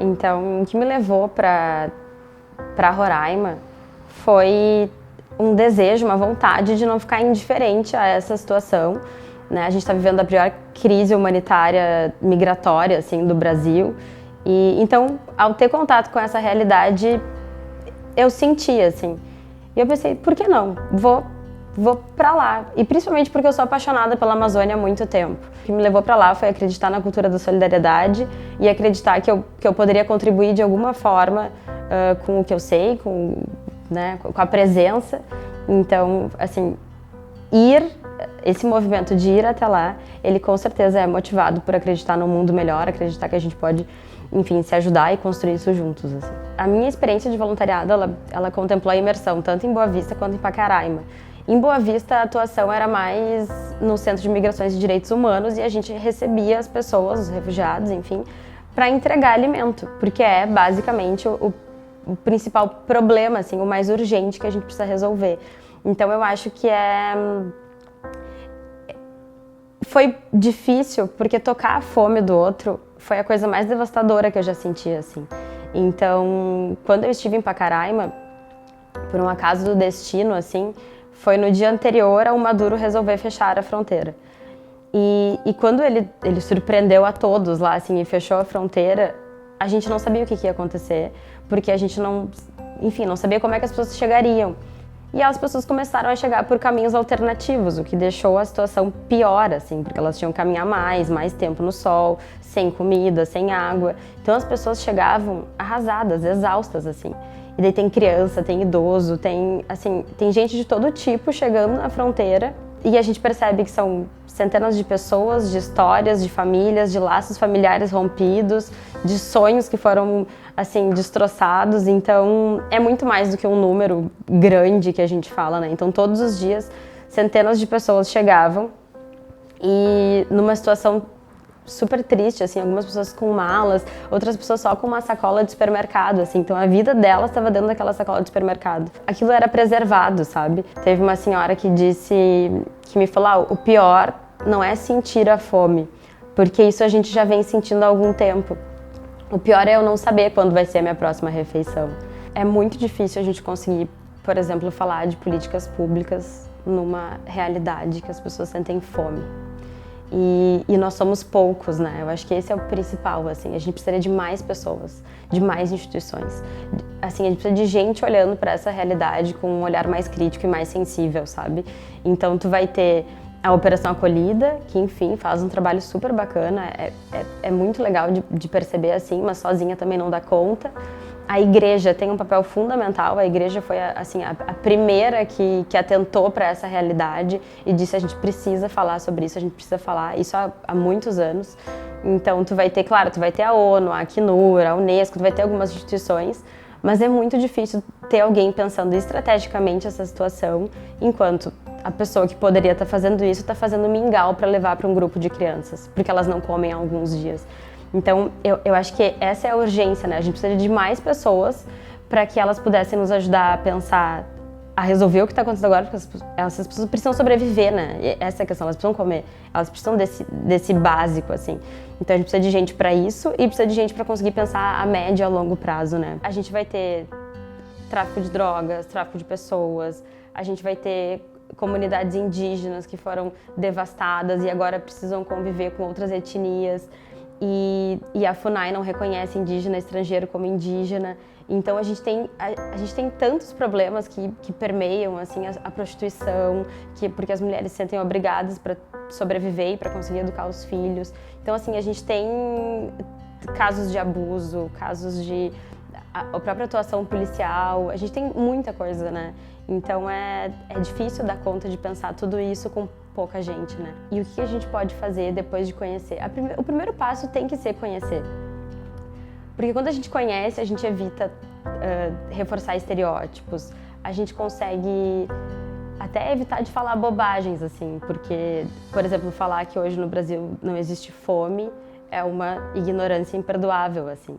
Então, o que me levou para Roraima foi um desejo, uma vontade de não ficar indiferente a essa situação, né? A gente está vivendo a pior crise humanitária migratória assim, do Brasil. E, então, ao ter contato com essa realidade, eu senti assim. E eu pensei, por que não? Vou para lá. E principalmente porque eu sou apaixonada pela Amazônia há muito tempo. O que me levou para lá foi acreditar na cultura da solidariedade e acreditar que eu poderia contribuir de alguma forma com o que eu sei, né, com a presença. Então, assim, esse movimento de ir até lá, ele com certeza é motivado por acreditar num mundo melhor, acreditar que a gente pode, enfim, se ajudar e construir isso juntos. Assim. A minha experiência de voluntariado, ela contemplou a imersão tanto em Boa Vista quanto em Pacaraima. Em Boa Vista, a atuação era mais no Centro de Migrações e Direitos Humanos e a gente recebia as pessoas, os refugiados, enfim, para entregar alimento, porque é basicamente o principal problema, assim, o mais urgente que a gente precisa resolver. Então eu acho que foi difícil, porque tocar a fome do outro foi a coisa mais devastadora que eu já senti, assim. Então, quando eu estive em Pacaraima, por um acaso do destino, assim, foi no dia anterior ao Maduro resolver fechar a fronteira. E quando ele surpreendeu a todos lá, assim, e fechou a fronteira, a gente não sabia o que ia acontecer, porque a gente não sabia como é que as pessoas chegariam. E as pessoas começaram a chegar por caminhos alternativos, o que deixou a situação pior, assim, porque elas tinham que caminhar mais tempo no sol, sem comida, sem água. Então as pessoas chegavam arrasadas, exaustas, assim. E daí tem criança, tem idoso, tem gente de todo tipo chegando na fronteira. E a gente percebe que são centenas de pessoas, de histórias, de famílias, de laços familiares rompidos, de sonhos que foram, assim, destroçados. Então, é muito mais do que um número grande que a gente fala, né? Então, todos os dias, centenas de pessoas chegavam e numa situação super triste, assim, algumas pessoas com malas, outras pessoas só com uma sacola de supermercado, assim, então a vida delas estava dentro daquela sacola de supermercado. Aquilo era preservado, sabe? Teve uma senhora que me falou, o pior não é sentir a fome, porque isso a gente já vem sentindo há algum tempo. O pior é eu não saber quando vai ser a minha próxima refeição. É muito difícil a gente conseguir, por exemplo, falar de políticas públicas numa realidade que as pessoas sentem fome. E nós somos poucos, né? Eu acho que esse é o principal, assim. A gente precisaria de mais pessoas, de mais instituições. Assim, a gente precisa de gente olhando para essa realidade com um olhar mais crítico e mais sensível, sabe? Então, tu vai ter a Operação Acolhida, que, enfim, faz um trabalho super bacana. É muito legal de perceber, assim, mas sozinha também não dá conta. A igreja tem um papel fundamental, a igreja foi assim, a primeira que atentou para essa realidade e disse a gente precisa falar sobre isso, a gente precisa falar isso há muitos anos. Então tu vai ter, claro, tu vai ter a ONU, a Acnur, a Unesco, tu vai ter algumas instituições, mas é muito difícil ter alguém pensando estrategicamente essa situação, enquanto a pessoa que poderia estar fazendo isso está fazendo mingau para levar para um grupo de crianças, porque elas não comem há alguns dias. Então, eu acho que essa é a urgência, né? A gente precisa de mais pessoas para que elas pudessem nos ajudar a pensar, a resolver o que está acontecendo agora, porque essas pessoas precisam sobreviver, né? E essa é a questão, elas precisam comer, elas precisam desse básico, assim. Então, a gente precisa de gente para isso e precisa de gente para conseguir pensar a médio e a longo prazo, né? A gente vai ter tráfico de drogas, tráfico de pessoas, a gente vai ter comunidades indígenas que foram devastadas e agora precisam conviver com outras etnias. E a FUNAI não reconhece indígena estrangeiro como indígena. Então a gente tem tantos problemas que permeiam assim, a prostituição, porque as mulheres se sentem obrigadas para sobreviver e para conseguir educar os filhos. Então assim, a gente tem casos de abuso, casos de a própria atuação policial, a gente tem muita coisa, né? Então é difícil dar conta de pensar tudo isso com pouca gente, né? E o que a gente pode fazer depois de conhecer? O primeiro passo tem que ser conhecer. Porque quando a gente conhece, a gente evita reforçar estereótipos, a gente consegue até evitar de falar bobagens, assim, porque, por exemplo, falar que hoje no Brasil não existe fome é uma ignorância imperdoável, assim.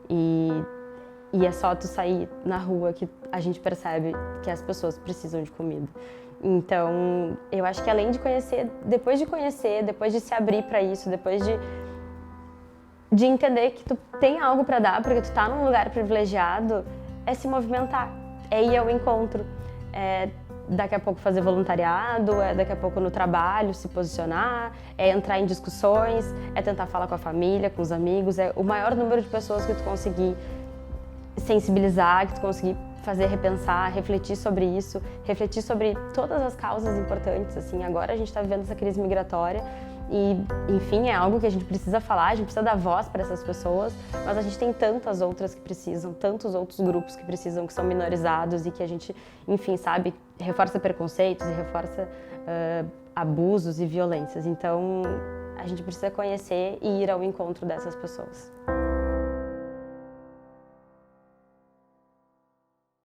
E é só tu sair na rua que a gente percebe que as pessoas precisam de comida. Então, eu acho que além de conhecer, depois de se abrir para isso, depois de de entender que tu tem algo para dar, porque tu tá num lugar privilegiado, é se movimentar, é ir ao encontro, é daqui a pouco fazer voluntariado, é daqui a pouco no trabalho se posicionar, é entrar em discussões, é tentar falar com a família, com os amigos, é o maior número de pessoas que tu conseguir sensibilizar, que tu conseguir fazer repensar, refletir sobre isso, refletir sobre todas as causas importantes, assim. Agora a gente está vivendo essa crise migratória e, enfim, é algo que a gente precisa falar, a gente precisa dar voz para essas pessoas, mas a gente tem tantas outras que precisam, tantos outros grupos que precisam, que são minorizados e que a gente, enfim, sabe, reforça preconceitos e reforça abusos e violências. Então, a gente precisa conhecer e ir ao encontro dessas pessoas.